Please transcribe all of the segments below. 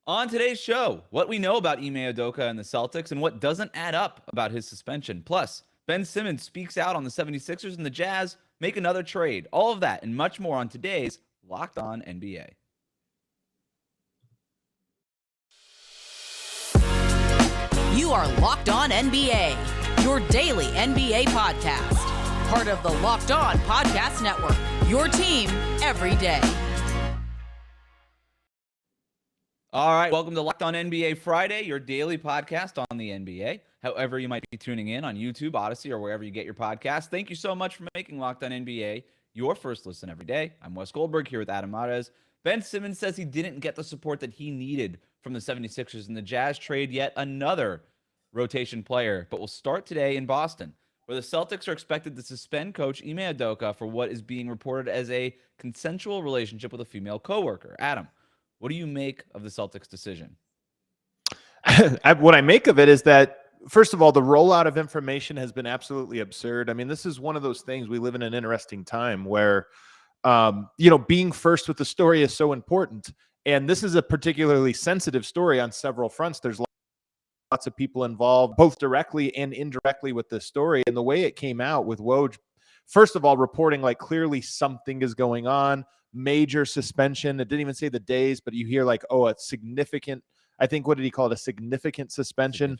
On today's show, what we know about Ime Udoka and the Celtics and what doesn't add up about his suspension. Plus, Ben Simmons speaks out on the 76ers and the Jazz make another trade. All of that and much more on today's Locked On NBA. You are Locked On NBA, your daily NBA podcast. Part of the Locked On Podcast Network, your team every day. All right, welcome to Locked On NBA Friday, your daily podcast on the NBA. However, you might be tuning in on YouTube, Odyssey, or wherever you get your podcasts. Thank you so much for making Locked On NBA your first listen every day. I'm Wes Goldberg here with Adam Mares. Ben Simmons says he didn't get the support that he needed from the 76ers in the Jazz trade yet another rotation player. But we'll start today in Boston, where the Celtics are expected to suspend coach Ime Udoka for what is being reported as a consensual relationship with a female coworker. Adam, what do you make of the Celtics' decision? What I make of it is that, first of all, the rollout of information has been absolutely absurd. I mean, this is one of those things. We live in an interesting time where, being first with the story is so important. And this is a particularly sensitive story on several fronts. There's lots of people involved, both directly and indirectly with this story. And the way it came out with Woj, first of all, reporting like clearly something is going on, major suspension. It didn't even say the days, but you hear like, oh, a significant, I think, what did he call it? A significant suspension.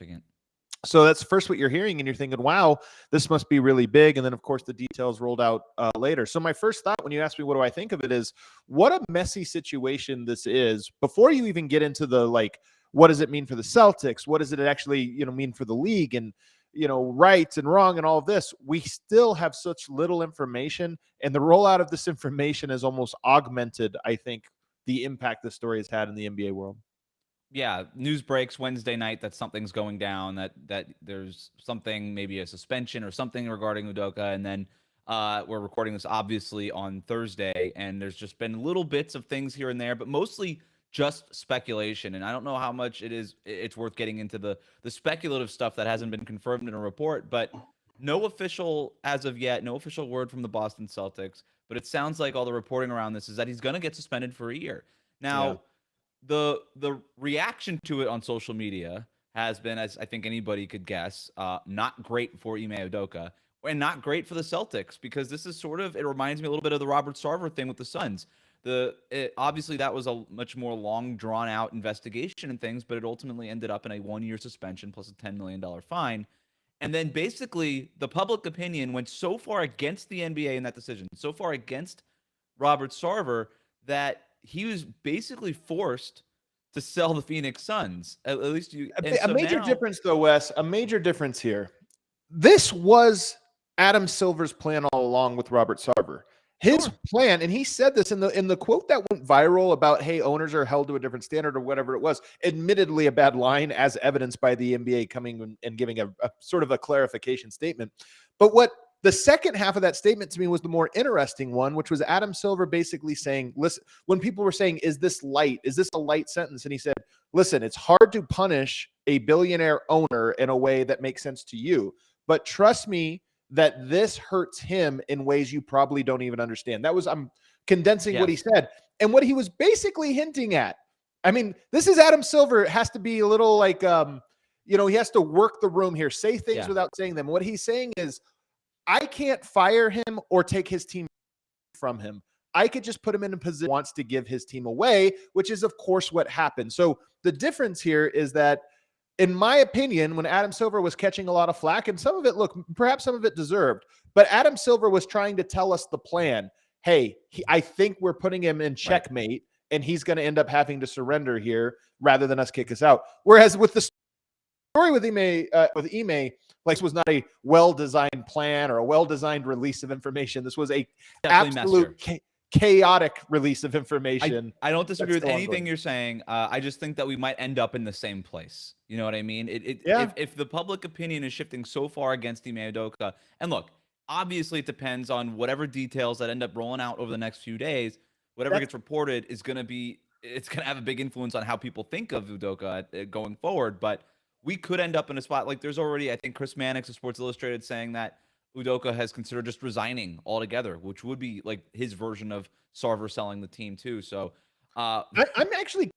So that's first what you're hearing, and you're thinking, wow, this must be really big. And then, of course, the details rolled out later. So my first thought when you ask me what do I think of it is, what a messy situation this is before you even get into the, like, what does it mean for the Celtics? What does it actually, mean for the league and, right and wrong and all of this? We still have such little information, and the rollout of this information has almost augmented, I think, the impact this story has had in the NBA world. Yeah, news breaks Wednesday night that something's going down, that there's something, maybe a suspension or something regarding Udoka, and then we're recording this obviously on Thursday, and there's just been little bits of things here and there, but mostly just speculation. And I don't know how much it's worth getting into the speculative stuff that hasn't been confirmed in a report, but no official, as of yet, no official word from the Boston Celtics, but it sounds like all the reporting around this is that he's going to get suspended for a year. Now, Yeah. the reaction to it on social media has been, as I think anybody could guess, not great for Ime Udoka and not great for the Celtics, because this is sort of, it reminds me a little bit of the Robert Sarver thing with the Suns. Obviously that was a much more long drawn out investigation and things, but it ultimately ended up in a 1-year suspension plus a $10 million fine. And then basically the public opinion went so far against the NBA in that decision, so far against Robert Sarver, that he was basically forced to sell the Phoenix Suns. At least you. A major difference, though, Wes. A major difference here. This was Adam Silver's plan all along with Robert Sarver. His plan, and he said this in the quote that went viral about, hey, owners are held to a different standard or whatever it was. Admittedly, a bad line, as evidenced by the NBA coming and giving a sort of a clarification statement. But what the second half of that statement to me was the more interesting one, which was Adam Silver basically saying, listen, when people were saying, is this light? Is this a light sentence? And he said, listen, it's hard to punish a billionaire owner in a way that makes sense to you. But trust me that this hurts him in ways you probably don't even understand. That was, I'm condensing what he said. And what he was basically hinting at, I mean, this is Adam Silver. It has to be a little like, he has to work the room here, say things without saying them. What he's saying is, I can't fire him or take his team from him. I could just put him in a position he wants to give his team away, which is, of course, what happened. So the difference here is that, in my opinion, when Adam Silver was catching a lot of flack, and some of it, look, perhaps some of it deserved, but Adam Silver was trying to tell us the plan. Hey, I think we're putting him in checkmate, and he's going to end up having to surrender here rather than us kick us out. Whereas with the story with Ime, like, this was not a well-designed plan or a well-designed release of information. This was a absolute chaotic release of information. I don't disagree with anything you're saying. I just think that we might end up in the same place. You know what I mean? If the public opinion is shifting so far against Ime Udoka, and look, obviously it depends on whatever details that end up rolling out over the next few days. Whatever gets reported is going to have a big influence on how people think of Udoka going forward. But we could end up in a spot like, there's already, I think, Chris Mannix of Sports Illustrated saying that Udoka has considered just resigning altogether, which would be like his version of Sarver selling the team too. So I'm actually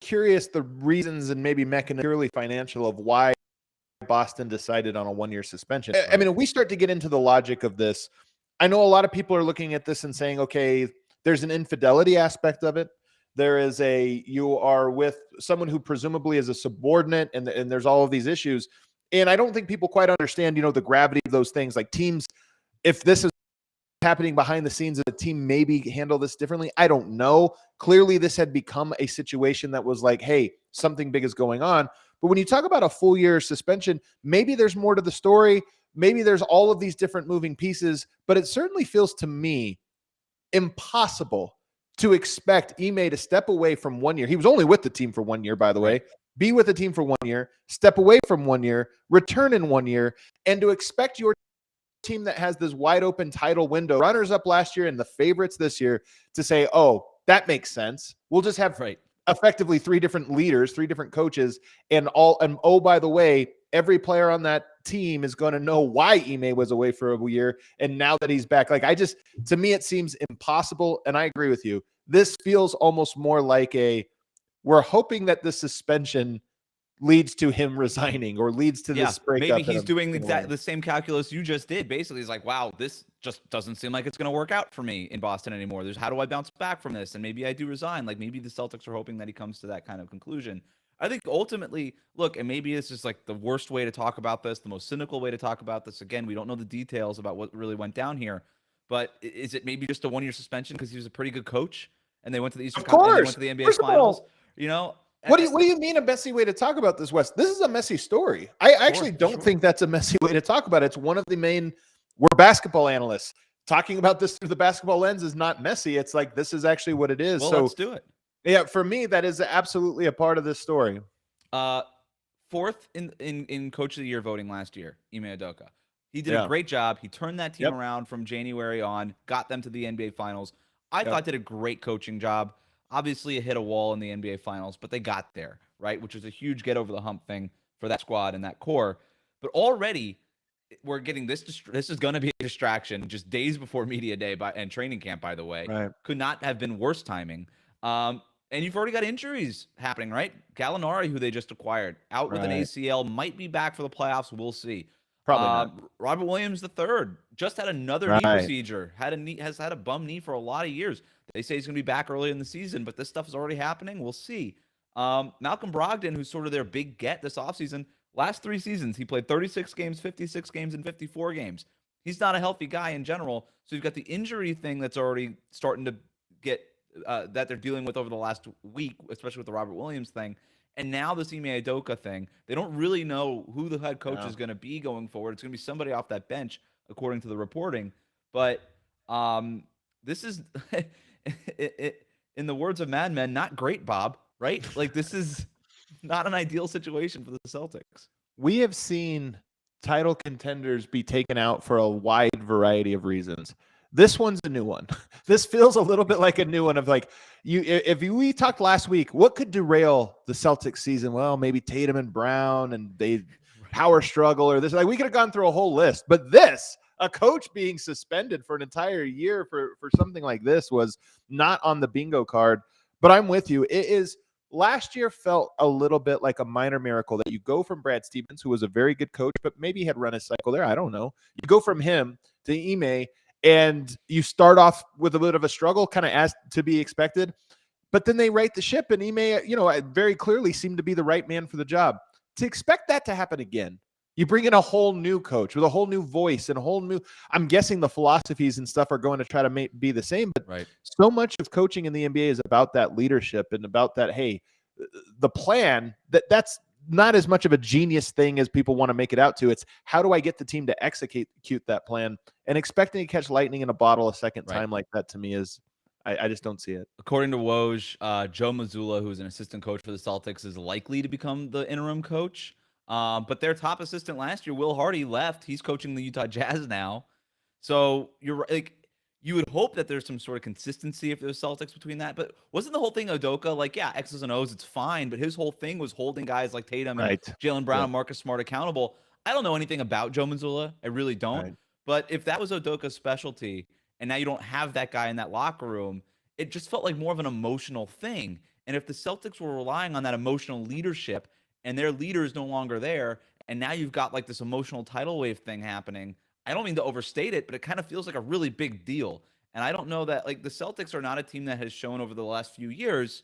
curious the reasons and maybe purely financial of why Boston decided on a 1-year suspension. Right. I mean, if we start to get into the logic of this, I know a lot of people are looking at this and saying, okay, there's an infidelity aspect of it. There is you are with someone who presumably is a subordinate, and there's all of these issues. And I don't think people quite understand, the gravity of those things. Like teams, if this is happening behind the scenes, a team maybe handle this differently. I don't know. Clearly, this had become a situation that was like, hey, something big is going on. But when you talk about a full year suspension, maybe there's more to the story. Maybe there's all of these different moving pieces, but it certainly feels to me impossible to expect Ime to step away from 1 year. He was only with the team for 1 year, by the way. Be with the team for 1 year, step away from 1 year, return in 1 year, and to expect your team that has this wide open title window, runners up last year and the favorites this year, to say, oh, that makes sense. We'll just have effectively 3 different leaders, 3 different coaches, and oh, by the way, every player on that team is going to know why Ime was away for a year. And now that he's back, to me, it seems impossible. And I agree with you. This feels almost more like we're hoping that the suspension leads to him resigning or leads to this breakup. Maybe he's doing the same calculus you just did. Basically, he's like, wow, this just doesn't seem like it's going to work out for me in Boston anymore. How do I bounce back from this? And maybe I do resign. Like maybe the Celtics are hoping that he comes to that kind of conclusion. I think ultimately, look, and maybe this is like the worst way to talk about this, the most cynical way to talk about this. Again, we don't know the details about what really went down here, but is it maybe just a 1 year suspension because he was a pretty good coach and they went to the Eastern Conference, they went to the NBA Finals? What do you mean a messy way to talk about this, Wes? This is a messy story. I actually don't think that's a messy way to talk about it. It's one of the main. We're basketball analysts. Talking about this through the basketball lens is not messy. It's like this is actually what it is. Well, so let's do it. Yeah, for me, that is absolutely a part of this story. Fourth in Coach of the Year voting last year, Ime Udoka. He did a great job. He turned that team around from January on, got them to the NBA Finals. I thought did a great coaching job. Obviously, it hit a wall in the NBA Finals, but they got there, right? Which was a huge get over the hump thing for that squad and that core. But already, we're getting this. This is going to be a distraction just days before media day and training camp. By the way, could not have been worse timing. And you've already got injuries happening, right? Gallinari, who they just acquired, out with an ACL, might be back for the playoffs. We'll see. Probably not. Robert Williams III just had another knee procedure. Has had a bum knee for a lot of years. They say he's going to be back early in the season, but this stuff is already happening. We'll see. Malcolm Brogdon, who's sort of their big get this offseason, last 3 seasons, he played 36 games, 56 games, and 54 games. He's not a healthy guy in general. So you've got the injury thing that's already starting to get that they're dealing with over the last week, especially with the Robert Williams thing. And now this Ime Udoka thing. They don't really know who the head coach is going to be going forward. It's going to be somebody off that bench, according to the reporting. But this is, in the words of Mad Men, not great, Bob, right? Like, this is not an ideal situation for the Celtics. We have seen title contenders be taken out for a wide variety of reasons. This one's a new one. This feels a little bit like a new one of like we talked last week, what could derail the Celtics season? Well, maybe Tatum and Brown and they power struggle or this. Like we could have gone through a whole list, but a coach being suspended for an entire year for something like this was not on the bingo card. But I'm with you. It is. Last year felt a little bit like a minor miracle that you go from Brad Stevens, who was a very good coach, but maybe had run a cycle there. I don't know. You go from him to Ime, and you start off with a bit of a struggle, kind of as to be expected. But then they right the ship, and Ime, very clearly seemed to be the right man for the job. To expect that to happen again, you bring in a whole new coach with a whole new voice and a whole new. I'm guessing the philosophies and stuff are going to try to be the same, but so much of coaching in the NBA is about that leadership and about that. Hey, the plan that's not as much of a genius thing as people want to make it out to. It's how do I get the team to execute that plan, and expecting to catch lightning in a bottle a second time like that to me is. I just don't see it. According to Woj, Joe Mazzulla, who's an assistant coach for the Celtics, is likely to become the interim coach. But their top assistant last year, Will Hardy, left. He's coaching the Utah Jazz now. So you would hope that there's some sort of consistency if there's Celtics between that. But wasn't the whole thing Udoka X's and O's, it's fine. But his whole thing was holding guys like Tatum and Jaylen Brown and Marcus Smart accountable. I don't know anything about Joe Mazzulla. I really don't. But if that was Udoka's specialty, and now you don't have that guy in that locker room, it just felt like more of an emotional thing. And if the Celtics were relying on that emotional leadership and their leader is no longer there, and now you've got like this emotional tidal wave thing happening, I don't mean to overstate it, but it kind of feels like a really big deal. And I don't know that, like, the Celtics are not a team that has shown over the last few years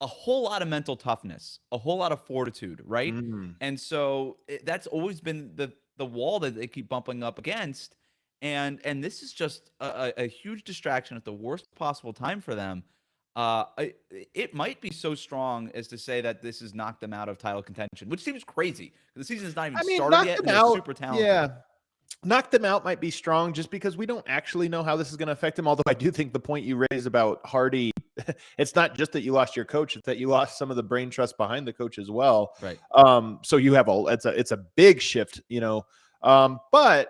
a whole lot of mental toughness, a whole lot of fortitude, right? And so that's always been the wall that they keep bumping up against. And this is just a huge distraction at the worst possible time for them. It might be so strong as to say that this has knocked them out of title contention, which seems crazy. The season's not even started yet, and they're super talented. Yeah. Knock them out might be strong just because we don't actually know how this is going to affect them. Although I do think the point you raise about Hardy, it's not just that you lost your coach, it's that you lost some of the brain trust behind the coach as well. Right. So you have it's a big shift, but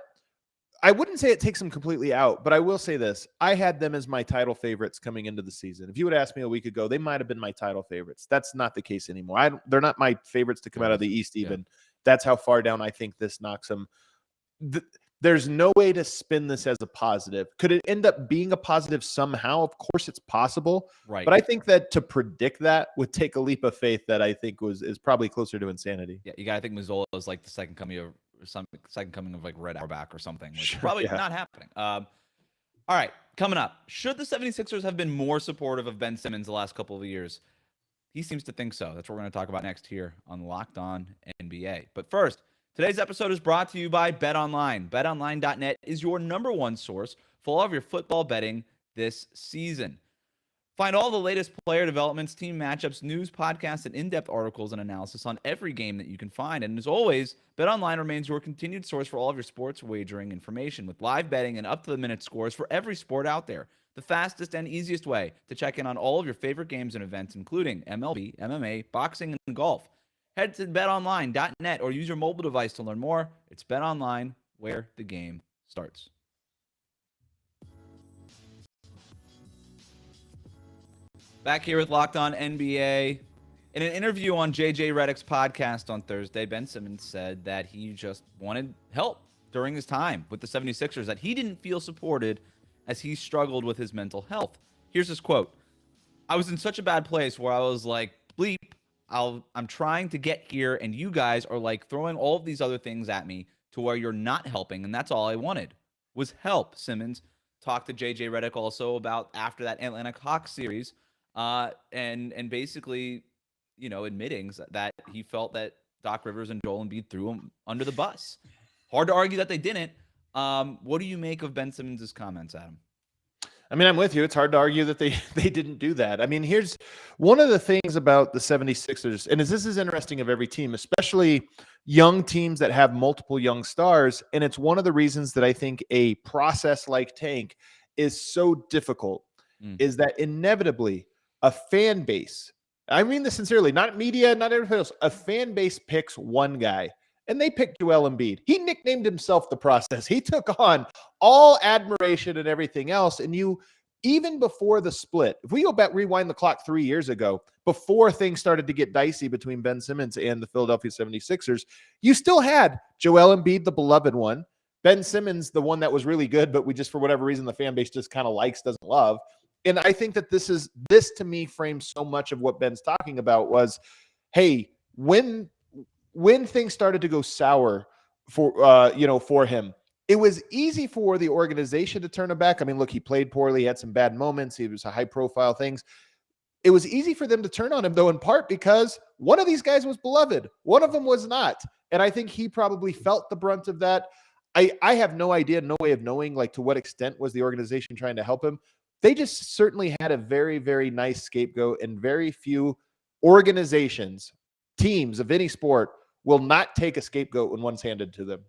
I wouldn't say it takes them completely out, but I will say this. I had them as my title favorites coming into the season. If you would ask me a week ago, they might have been my title favorites. That's not the case anymore. They're not my favorites to come out of the East even. Yeah. That's how far down I think this knocks them. There's no way to spin this as a positive. Could it end up being a positive somehow? Of course it's possible. Right. But I think that to predict that would take a leap of faith that I think is probably closer to insanity. Yeah, you got to think Mazzola is like the second coming of like Red Auerbach or something, which is probably not happening. All right, coming up. Should the 76ers have been more supportive of Ben Simmons the last couple of years? He seems to think so. That's what we're going to talk about next here on Locked On NBA. But first, today's episode is brought to you by BetOnline. BetOnline.net is your number one source for all of your football betting this season. Find all the latest player developments, team matchups, news, podcasts, and in-depth articles and analysis on every game that you can find. And as always, BetOnline remains your continued source for all of your sports wagering information with live betting and up-to-the-minute scores for every sport out there. The fastest and easiest way to check in on all of your favorite games and events, including MLB, MMA, boxing, and golf. Head to betonline.net or use your mobile device to learn more. It's BetOnline, where the game starts. Back here with Locked On NBA. In an interview on JJ Redick's podcast on Thursday, Ben Simmons said that he just wanted help during his time with the 76ers, that he didn't feel supported as he struggled with his mental health. Here's his quote. "I was in such a bad place where I was like, bleep, I'm trying to get here, and you guys are like throwing all of these other things at me to where you're not helping, and that's all I wanted was help." Simmons talked to JJ Redick also about after that Atlanta Hawks series, and basically, admitting that he felt that Doc Rivers and Joel Embiid threw him under the bus. Hard to argue that they didn't. What do you make of Ben Simmons' comments, Adam? I mean, I'm with you. It's hard to argue that they didn't do that. I mean, here's one of the things about the 76ers, and this is interesting of every team, especially young teams that have multiple young stars, and it's one of the reasons that I think a process like Tank is so difficult, is that inevitably a fan base, I mean this sincerely, not media, not everything else, a fan base picks one guy. And they picked Joel Embiid. He nicknamed himself the process. He took on all admiration and everything else. And even before the split, if we go back, rewind the clock 3 years ago, before things started to get dicey between Ben Simmons and the Philadelphia 76ers, you still had Joel Embiid, the beloved one, Ben Simmons, the one that was really good, but we just, for whatever reason, the fan base just kind of likes, doesn't love. And I think that this to me frames so much of what Ben's talking about was, hey, when things started to go sour for him, it was easy for the organization to turn him back. I mean, look, he played poorly, he had some bad moments, he was a high-profile things. It was easy for them to turn on him, though, in part because one of these guys was beloved, one of them was not, and I think he probably felt the brunt of that. I have no idea, no way of knowing like to what extent was the organization trying to help him. They just certainly had a very, very nice scapegoat, and very few organizations, teams of any sport, will not take a scapegoat when one's handed to them.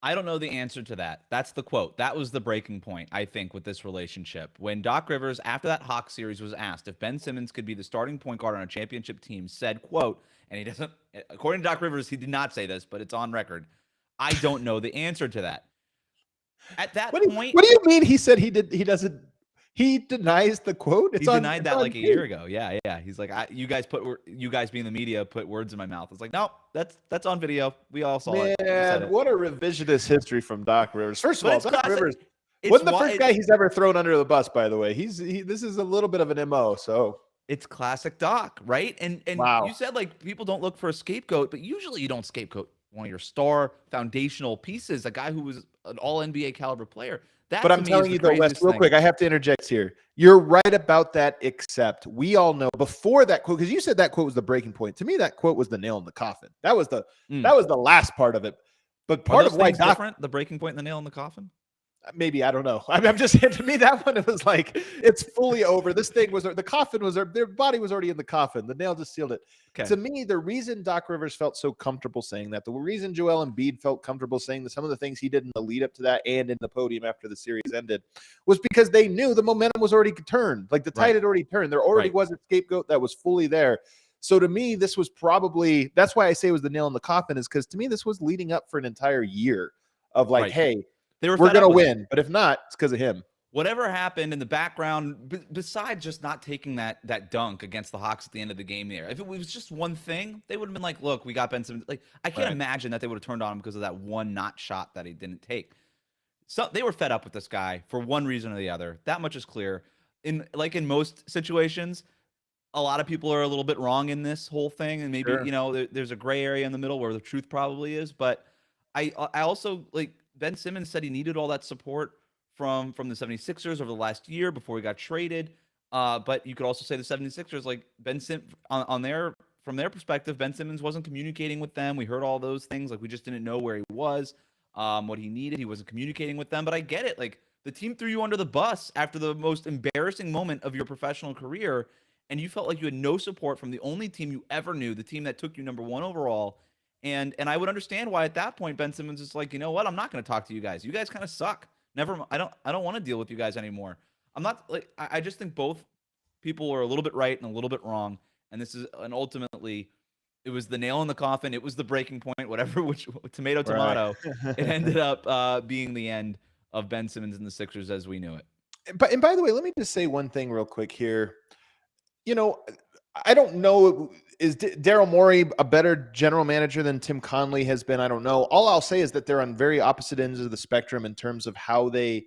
I don't know the answer to that. That's the quote. That was the breaking point, I think, with this relationship. When Doc Rivers, after that Hawks series, was asked if Ben Simmons could be the starting point guard on a championship team, said, quote, and he doesn't, according to Doc Rivers, he did not say this, but it's on record, "I don't know the answer to that." At that point, what do you mean he said he doesn't? He denies the quote. He denied that like a year ago. Yeah. He's like, you guys being the media put words in my mouth. It's like, no, that's on video. We all saw it. Man, what a revisionist history from Doc Rivers. First of all, Doc Rivers, Wasn't the first guy he's ever thrown under the bus, by the way. This is a little bit of an MO, so it's classic Doc, right? And wow. You said like people don't look for a scapegoat, but usually you don't scapegoat one of your star foundational pieces, a guy who was an all NBA caliber player. That, but I'm telling you though, Wes, real quick, I have to interject here. You're right about that, except we all know before that quote, because you said that quote was the breaking point. To me, that quote was the nail in the coffin. That was the last part of it. But part of why Doc, different, the breaking point and the nail in the coffin? Maybe, I don't know. I'm just, to me, that one, it was like, it's fully over. This thing was, the coffin was, their body was already in the coffin. The nail just sealed it. Okay. To me, the reason Doc Rivers felt so comfortable saying that, the reason Joel Embiid felt comfortable saying that some of the things he did in the lead up to that and in the podium after the series ended was because they knew the momentum was already turned. Like the tide had already turned. There already was a scapegoat that was fully there. So to me, this was probably, that's why I say it was the nail in the coffin, is because to me, this was leading up for an entire year of like, hey, we're going to win, but if not, it's because of him. Whatever happened in the background, besides just not taking that dunk against the Hawks at the end of the game there, if it was just one thing, they would have been like, look, we got Ben Simmons. Like, I can't imagine that they would have turned on him because of that one not shot that he didn't take. So they were fed up with this guy for one reason or the other. That much is clear. In most situations, a lot of people are a little bit wrong in this whole thing. And maybe, there's a gray area in the middle where the truth probably is. But I also, like, Ben Simmons said he needed all that support from the 76ers over the last year before he got traded. But you could also say the 76ers, like Ben Simmons, from their perspective, Ben Simmons wasn't communicating with them. We heard all those things. Like, we just didn't know where he was, what he needed. He wasn't communicating with them. But I get it. Like, the team threw you under the bus after the most embarrassing moment of your professional career, and you felt like you had no support from the only team you ever knew, the team that took you number 1 overall. And I would understand why at that point Ben Simmons is like, you know what? I'm not going to talk to you guys. You guys kind of suck. I don't want to deal with you guys anymore. I'm not like, I just think both people are a little bit right and a little bit wrong. And ultimately it was the nail in the coffin. It was the breaking point, whatever, which tomato. It ended up being the end of Ben Simmons and the Sixers as we knew it. But, and by the way, let me just say one thing real quick here. I don't know, is Daryl Morey a better general manager than Tim Connelly has been? I don't know. All I'll say is that they're on very opposite ends of the spectrum in terms of how they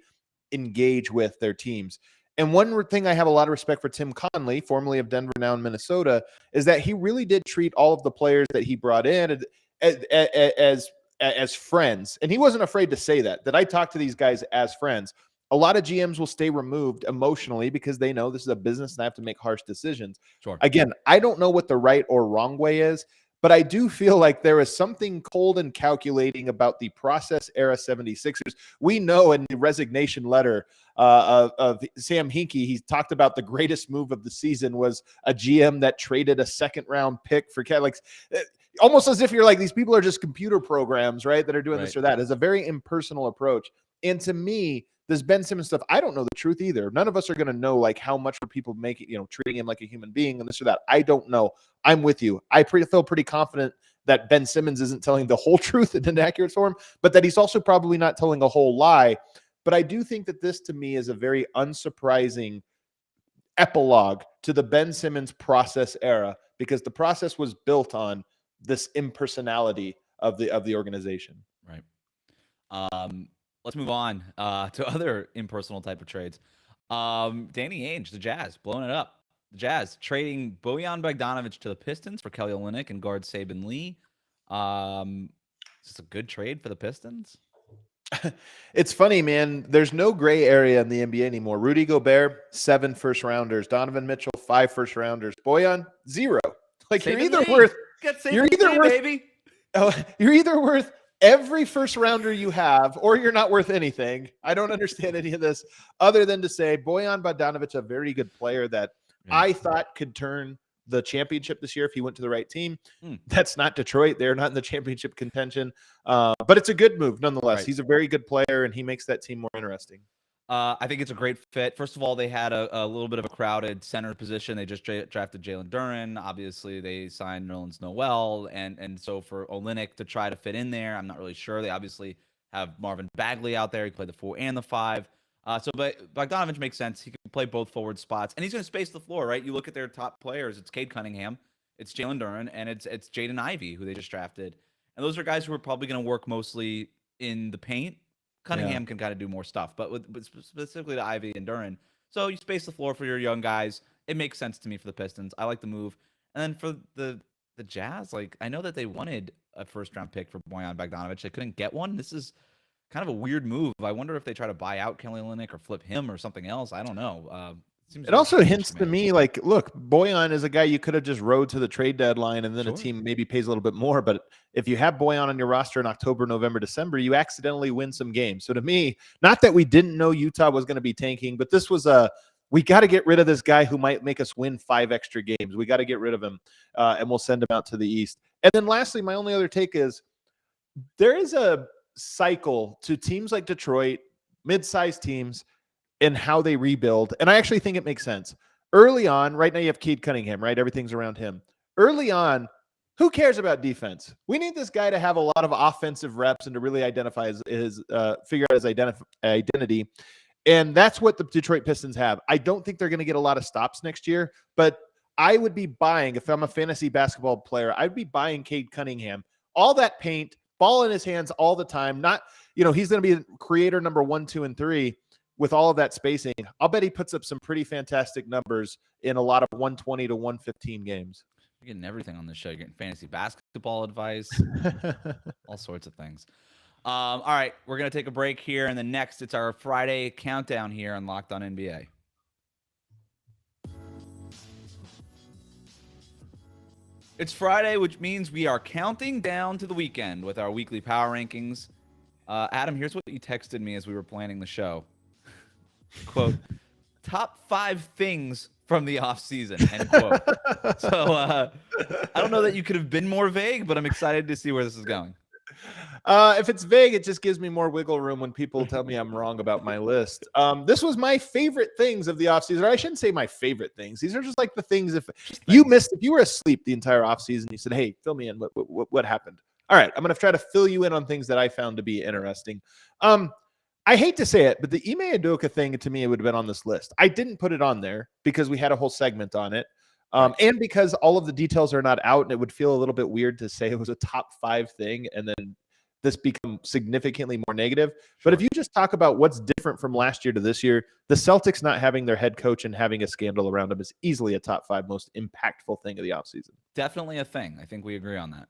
engage with their teams. And one thing I have a lot of respect for Tim Connelly, formerly of Denver, now in Minnesota, is that he really did treat all of the players that he brought in as friends. And he wasn't afraid to say that I talked to these guys as friends. A lot of GMs will stay removed emotionally because they know this is a business and I have to make harsh decisions. Sure. Again, I don't know what the right or wrong way is, but I do feel like there is something cold and calculating about the process era 76ers. We know in the resignation letter of Sam Hinkie, he talked about the greatest move of the season was a GM that traded a second-round pick for like almost as if you're like, these people are just computer programs, right, that are doing this or that. It's a very impersonal approach. And to me, this Ben Simmons stuff, I don't know the truth either. None of us are going to know like how much are people making, treating him like a human being and this or that. I don't know. I'm with you. I feel pretty confident that Ben Simmons isn't telling the whole truth in an accurate form, but that he's also probably not telling a whole lie. But I do think that this to me is a very unsurprising epilogue to the Ben Simmons process era, because the process was built on this impersonality of the organization. Right. Let's move on to other impersonal type of trades. Danny Ainge, the Jazz, blowing it up. The Jazz trading Bojan Bogdanovic to the Pistons for Kelly Olynyk and guard Saben Lee. Is this a good trade for the Pistons? It's funny, man. There's no gray area in the NBA anymore. Rudy Gobert, 7 first-rounders. Donovan Mitchell, 5 first-rounders. Bojan, 0. Like Saben you're either Lee. Worth. You're either Lee, worth. Baby. Oh, you're either worth every first rounder you have, or you're not worth anything. I don't understand any of this other than to say Bojan Bogdanovic, a very good player that I thought could turn the championship this year if he went to the right team. That's not Detroit. They're not in the championship contention. But it's a good move nonetheless. Right. He's a very good player and he makes that team more interesting. I think it's a great fit. First of all, they had a little bit of a crowded center position. They just drafted Jalen Duren. Obviously, they signed Nerlens Noel. And so for Olynyk to try to fit in there, I'm not really sure. They obviously have Marvin Bagley out there. He can play the 4 and the 5. But Bogdanovic makes sense. He can play both forward spots. And he's going to space the floor, right? You look at their top players. It's Cade Cunningham. It's Jalen Duren. And it's Jaden Ivey, who they just drafted. And those are guys who are probably going to work mostly in the paint, Cunningham can kind of do more stuff, but specifically to Ivy and Duren. So you space the floor for your young guys. It makes sense to me for the Pistons. I like the move. And then for the Jazz, like I know that they wanted a first-round pick for Bojan Bogdanovic. They couldn't get one. This is kind of a weird move. I wonder if they try to buy out Kelly Olynyk or flip him or something else. I don't know. It also hints to me like, look, Bojan is a guy you could have just rode to the trade deadline and then a team maybe pays a little bit more. But if you have Bojan on your roster in October, November, December, you accidentally win some games. So to me, not that we didn't know Utah was going to be tanking, but this was we got to get rid of this guy who might make us win 5 extra games. We got to get rid of him, and we'll send him out to the East. And then lastly, my only other take is there is a cycle to teams like Detroit, mid-sized teams, and how they rebuild. And I actually think it makes sense. Early on, right now you have Cade Cunningham, right? Everything's around him. Early on, who cares about defense? We need this guy to have a lot of offensive reps and to really identify his figure out his identity. And that's what the Detroit Pistons have. I don't think they're going to get a lot of stops next year, but I would be buying, if I'm a fantasy basketball player, I'd be buying Cade Cunningham. All that paint, ball in his hands all the time. Not, he's going to be creator number 1, 2, and 3 with all of that spacing. I'll bet he puts up some pretty fantastic numbers in a lot of 120 to 115 games. You're getting everything on this show. You're getting fantasy basketball advice, all sorts of things. All right, we're going to take a break here, and then next it's our Friday countdown here on Locked On NBA. It's Friday, which means we are counting down to the weekend with our weekly power rankings. Adam, here's what you texted me as we were planning the show. Quote, top 5 things from the offseason, end quote. So I don't know that you could have been more vague, but I'm excited to see where this is going. If it's vague, it just gives me more wiggle room when people tell me I'm wrong about my list. This was my favorite things of the offseason. Or I shouldn't say my favorite things. These are just like the things if you were asleep the entire offseason, you said, hey, fill me in. What happened? All right, I'm going to try to fill you in on things that I found to be interesting. I hate to say it, but the Ime Udoka thing to me, it would have been on this list. I didn't put it on there because we had a whole segment on it. And because all of the details are not out, and it would feel a little bit weird to say it was a top 5 thing and then this become significantly more negative. Sure. But if you just talk about what's different from last year to this year, the Celtics not having their head coach and having a scandal around him is easily a top 5 most impactful thing of the offseason. Definitely a thing. I think we agree on that.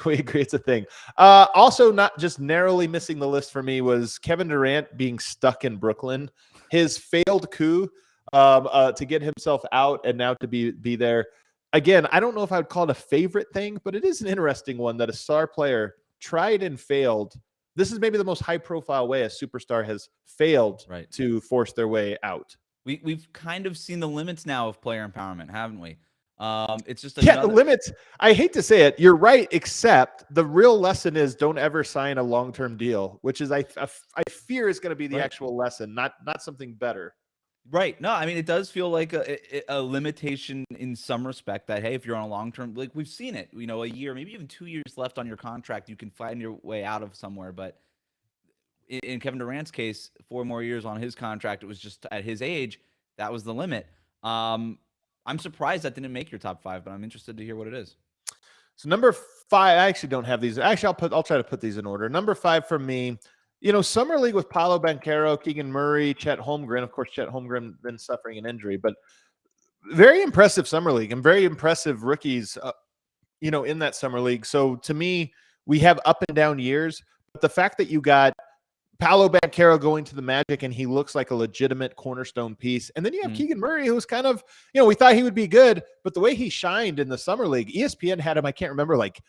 We agree it's a thing. Also, not just narrowly missing the list for me was Kevin Durant being stuck in Brooklyn. His failed coup to get himself out and now to be there. Again, I don't know if I would call it a favorite thing, but it is an interesting one that a star player tried and failed. This is maybe the most high-profile way a superstar has failed to force their way out. We've kind of seen the limits now of player empowerment, haven't we? It's just the limits. I hate to say it. You're right, except the real lesson is don't ever sign a long-term deal, which is I fear is going to be the actual lesson, not something better. Right. No, I mean, it does feel like a limitation in some respect that, hey, if you're on a long-term, like we've seen it, a year, maybe even 2 years left on your contract, you can find your way out of somewhere. But in Kevin Durant's case, 4 more years on his contract, it was just at his age, that was the limit. I'm surprised that didn't make your top 5, but I'm interested to hear what it is. So number 5, I actually don't have these. Actually, I'll try to put these in order. Number 5 for me, Summer League with Paolo Banchero, Keegan Murray, Chet Holmgren. Of course, Chet Holmgren been suffering an injury, but very impressive Summer League and very impressive rookies, in that Summer League. So to me, we have up and down years, but the fact that you got Paolo Banchero going to the Magic and he looks like a legitimate cornerstone piece. And then you have Keegan Murray, who's kind of, we thought he would be good, but the way he shined in the Summer League, ESPN had him, I can't remember, like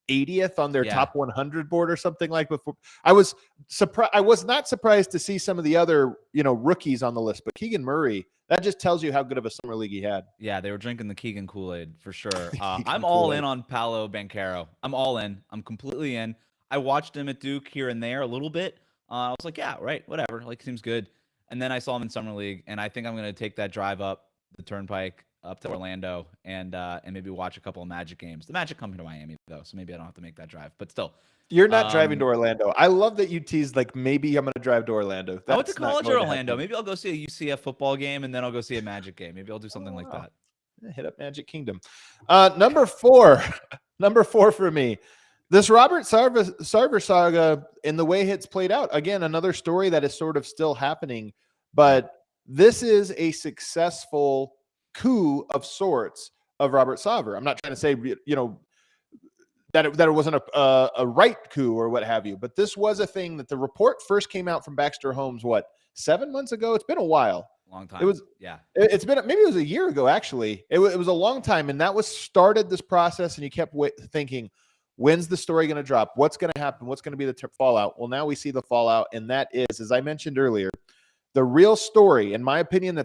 80th on their top 100 board or something like before. I was surprised. I was not surprised to see some of the other, rookies on the list, but Keegan Murray, that just tells you how good of a Summer League he had. Yeah, they were drinking the Keegan Kool-Aid for sure. I'm all in on Paolo Banchero. I'm all in. I'm completely in. I watched him at Duke here and there a little bit. I was like, yeah, right, whatever. Like, seems good. And then I saw him in Summer League, and I think I'm going to take that drive up the Turnpike up to Orlando and maybe watch a couple of Magic games. The Magic come to Miami, though, so maybe I don't have to make that drive. But still. You're not driving to Orlando. I love that you teased, like, maybe I'm going to drive to Orlando. I went to college in Orlando. Maybe I'll go see a UCF football game, and then I'll go see a Magic game. Maybe I'll do something like that. Hit up Magic Kingdom. Number 4 for me. This Robert Sarver saga and the way it's played out, again, another story that is sort of still happening, but this is a successful coup of sorts of Robert Sarver. I'm not trying to say, that it wasn't a right coup or what have you, but this was a thing that the report first came out from Baxter Holmes, 7 months ago? It's been a while. Long time. It was, yeah. It's been, maybe it was a year ago, actually. It was a long time. And that started this process. And you kept thinking, when's the story going to drop? What's going to happen? What's going to be the fallout? Well, now we see the fallout. And that is, as I mentioned earlier, the real story, in my opinion,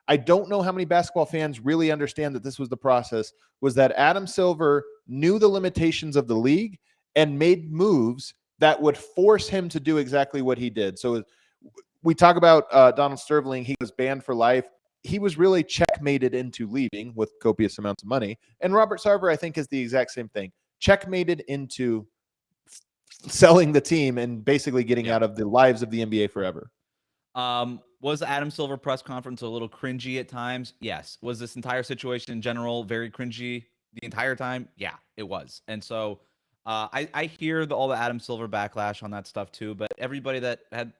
I don't know how many basketball fans really understand that this was the process, was that Adam Silver knew the limitations of the league and made moves that would force him to do exactly what he did. So we talk about Donald Sterling. He was banned for life. He was really checkmated into leaving with copious amounts of money. And Robert Sarver, I think, is the exact same thing. Checkmated into selling the team and basically getting out of the lives of the NBA forever. Was the Adam Silver press conference a little cringy at times? Yes. Was this entire situation in general very cringy the entire time? Yeah, it was. And so I hear all the Adam Silver backlash on that stuff too, but everybody that had...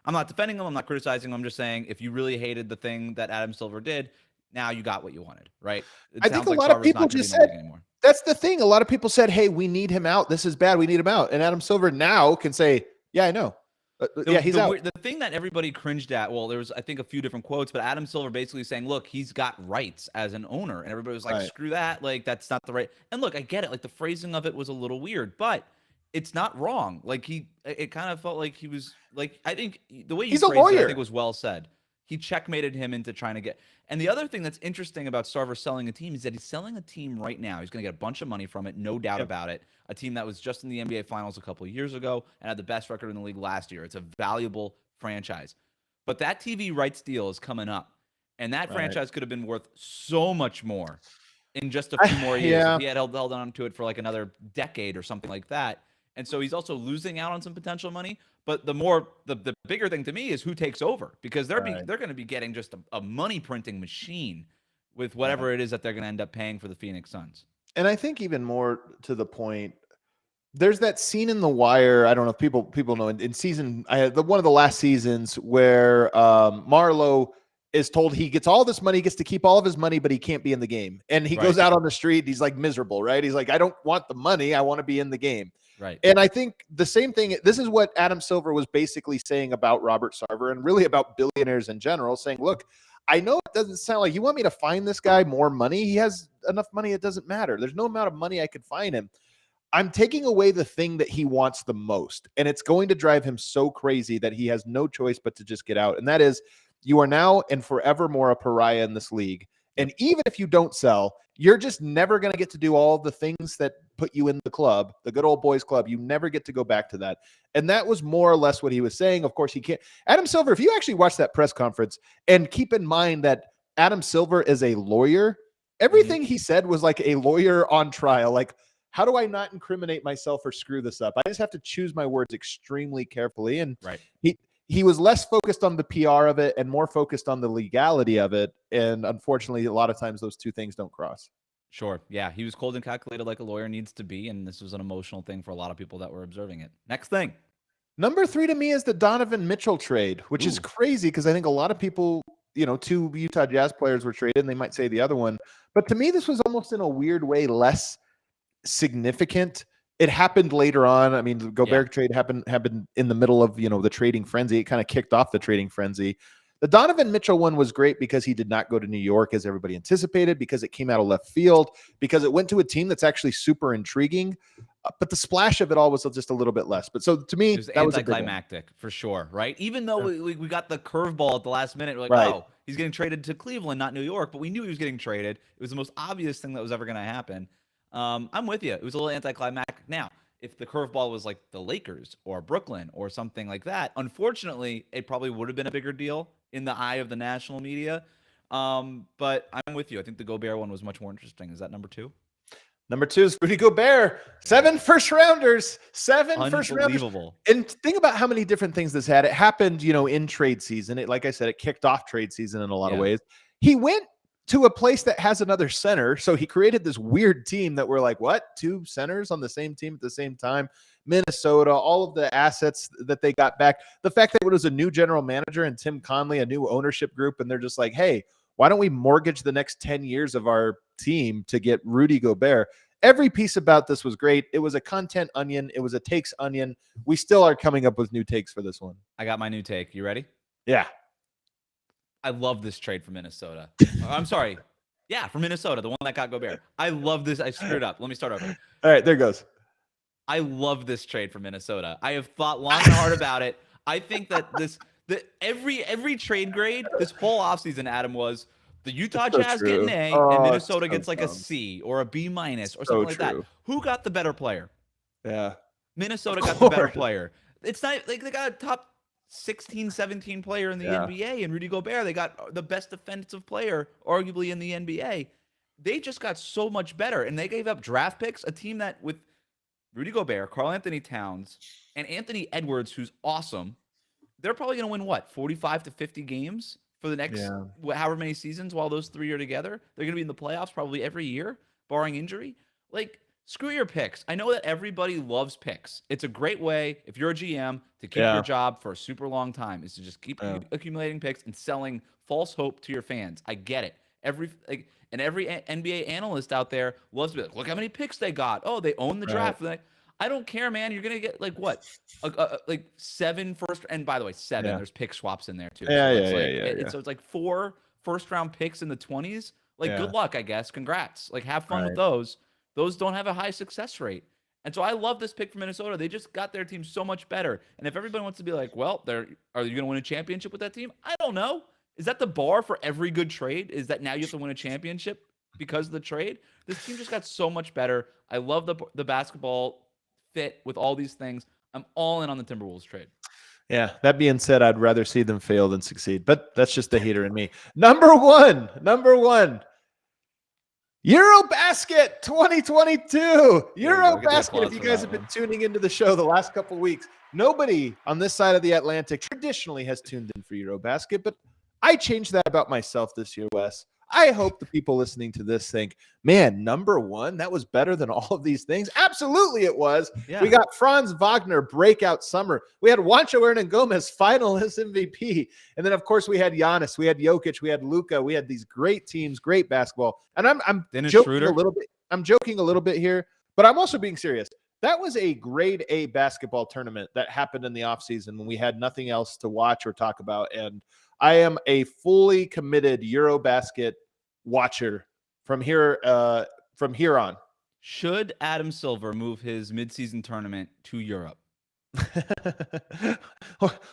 I'm not defending him. I'm not criticizing him. I'm just saying, if you really hated the thing that Adam Silver did, now you got what you wanted, right? I think a lot of people just said, that's the thing. A lot of people said, hey, we need him out. This is bad. We need him out. And Adam Silver now can say, yeah, I know. He's out. The thing that everybody cringed at, well, there was, I think, a few different quotes, but Adam Silver basically saying, look, he's got rights as an owner. And everybody was like, screw that. Like, that's not the right. And look, I get it. Like, the phrasing of it was a little weird, but it's not wrong. Like, it kind of felt like he was like, I think the way you phrased it, I think was well said. He checkmated him into trying to get. And the other thing that's interesting about Sarver selling a team is that he's selling a team right now. He's going to get a bunch of money from it, no doubt about it. A team that was just in the NBA Finals a couple of years ago and had the best record in the league last year. It's a valuable franchise. But that TV rights deal is coming up, and that franchise could have been worth so much more in just a few more years if he had held on to it for like another decade or something like that. And so he's also losing out on some potential money. But the bigger thing to me is who takes over, because they're going to be getting just a money printing machine with whatever it is that they're going to end up paying for the Phoenix Suns. And I think even more to the point, there's that scene in The Wire. I don't know if people know in season, one of the last seasons where Marlo is told he gets all this money, he gets to keep all of his money, but he can't be in the game. And he goes out on the street. He's like miserable, right? He's like, I don't want the money. I want to be in the game. Right. And I think the same thing, this is what Adam Silver was basically saying about Robert Sarver and really about billionaires in general, saying, look, I know it doesn't sound like you want me to find this guy more money. He has enough money. It doesn't matter. There's no amount of money I could find him. I'm taking away the thing that he wants the most. And it's going to drive him so crazy that he has no choice but to just get out. And that is, you are now and forevermore a pariah in this league. And even if you don't sell, you're just never going to get to do all the things that put you in the club, the good old boys club. You never get to go back to that. And that was more or less what he was saying. Of course, he can't. Adam Silver, if you actually watch that press conference and keep in mind that Adam Silver is a lawyer, everything he said was like a lawyer on trial. Like, how do I not incriminate myself or screw this up? I just have to choose my words extremely carefully. And he was less focused on the PR of it and more focused on the legality of it. And unfortunately, a lot of times those two things don't cross. Sure. Yeah. He was cold and calculated like a lawyer needs to be. And this was an emotional thing for a lot of people that were observing it. Next thing. Number 3 to me is the Donovan Mitchell trade, which is crazy because I think a lot of people, 2 Utah Jazz players were traded and they might say the other one. But to me, this was almost in a weird way less significant. It happened later on. I mean, the Goldberg trade happened in the middle of, the trading frenzy. It kind of kicked off the trading frenzy. The Donovan Mitchell one was great because he did not go to New York as everybody anticipated, because it came out of left field, because it went to a team that's actually super intriguing. But the splash of it all was just a little bit less. But so to me, it was that was anticlimactic for sure, right? Even though we got the curveball at the last minute, we're like, oh, he's getting traded to Cleveland, not New York. But we knew he was getting traded. It was the most obvious thing that was ever going to happen. I'm with you. It was a little anticlimactic. Now, if the curveball was like the Lakers or Brooklyn or something like that, unfortunately, it probably would have been a bigger deal in the eye of the national media. But I'm with you. I think the Gobert one was much more interesting. Is that number 2? Number 2 is Rudy Gobert. 7 first rounders. 7 first rounders. And think about how many different things this had. It happened, in trade season. Like I said, it kicked off trade season in a lot of ways. He went to a place that has another center. So he created this weird team that we're like, what? 2 centers on the same team at the same time? Minnesota, all of the assets that they got back. The fact that it was a new general manager and Tim Conley, a new ownership group, and they're just like, hey, why don't we mortgage the next 10 years of our team to get Rudy Gobert? Every piece about this was great. It was a content onion. It was a takes onion. We still are coming up with new takes for this one. I got my new take. You ready? Yeah. I love this trade for Minnesota. I'm sorry. Yeah, for Minnesota, the one that got Gobert. I love this. I screwed up. Let me start over. All right, there goes. I love this trade for Minnesota. I have thought long and hard about it. I think that every trade grade this whole offseason, Adam, was the Utah Jazz get an A and Minnesota gets like a C or a B- or something like that. Who got the better player? Yeah. Minnesota got the better player. It's not like they got a top 16, 17 player in the NBA and Rudy Gobert. They got the best defensive player, arguably, in the NBA. They just got so much better, and they gave up draft picks, a team that with Rudy Gobert, Karl Anthony Towns, and Anthony Edwards, who's awesome, they're probably going to win, 45 to 50 games for the next however many seasons while those 3 are together. They're going to be in the playoffs probably every year, barring injury. Like, screw your picks. I know that everybody loves picks. It's a great way, if you're a GM, to keep your job for a super long time, is to just keep accumulating picks and selling false hope to your fans. I get it. Every NBA analyst out there loves to be like, look how many picks they got. Oh, they own the draft. I don't care, man. You're gonna get like 7 first, and by the way, 7. There's pick swaps in there too. So it's like 4 first-round picks in the 20s. Like, good luck, I guess. Congrats. Like, have fun with those. Those don't have a high success rate. And so I love this pick for Minnesota. They just got their team so much better. And if everybody wants to be like, well, are you going to win a championship with that team? I don't know. Is that the bar for every good trade? Is that now you have to win a championship because of the trade? This team just got so much better. I love the basketball fit with all these things. I'm all in on the Timberwolves trade. Yeah, that being said, I'd rather see them fail than succeed. But that's just the hater in me. Number one. Eurobasket 2022. Eurobasket, if you guys have been tuning into the show the last couple of weeks, nobody on this side of the Atlantic traditionally has tuned in for Eurobasket, but I changed that about myself this year, Wes. I hope the people listening to this think, man, number one, that was better than all of these things. Absolutely it was. Yeah. We got Franz Wagner breakout summer. We had Juancho Hernangomez finalist MVP. And then, of course, we had Giannis, we had Jokic, we had Luka. We had these great teams, great basketball. And I'm joking a little bit. I'm joking a little bit here, but I'm also being serious. That was a grade A basketball tournament that happened in the offseason when we had nothing else to watch or talk about. And I am a fully committed Eurobasket watcher from here on. Should Adam Silver move his midseason tournament to Europe?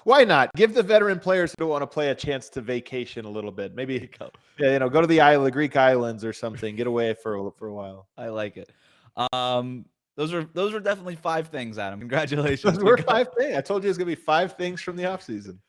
Why not? Give the veteran players who don't want to play a chance to vacation a little bit. Maybe go to the Greek islands or something. Get away for a while. I like it. Those are definitely 5 things, Adam. Congratulations. Those were 5 things. I told you it's gonna be 5 things from the offseason.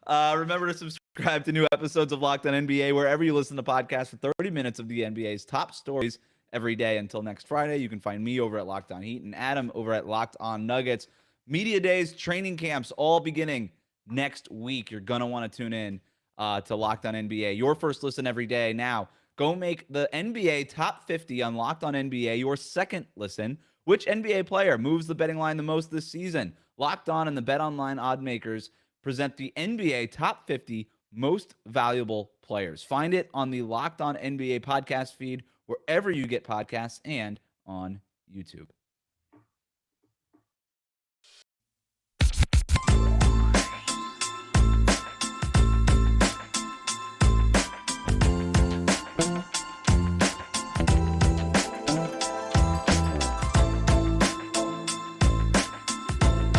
Remember to subscribe to new episodes of Locked On NBA wherever you listen to podcasts for 30 minutes of the NBA's top stories every day. Until next Friday, you can find me over at Locked On Heat and Adam over at Locked On Nuggets. Media days, training camps, all beginning next week. You're going to want to tune in to Locked On NBA. Your first listen every day. Now, go make the NBA top 50 on Locked On NBA your second listen. Which NBA player moves the betting line the most this season? Locked On and the BetOnline odd makers present the NBA top 50 most valuable players. Find it on the Locked On NBA podcast feed, wherever you get podcasts, and on YouTube.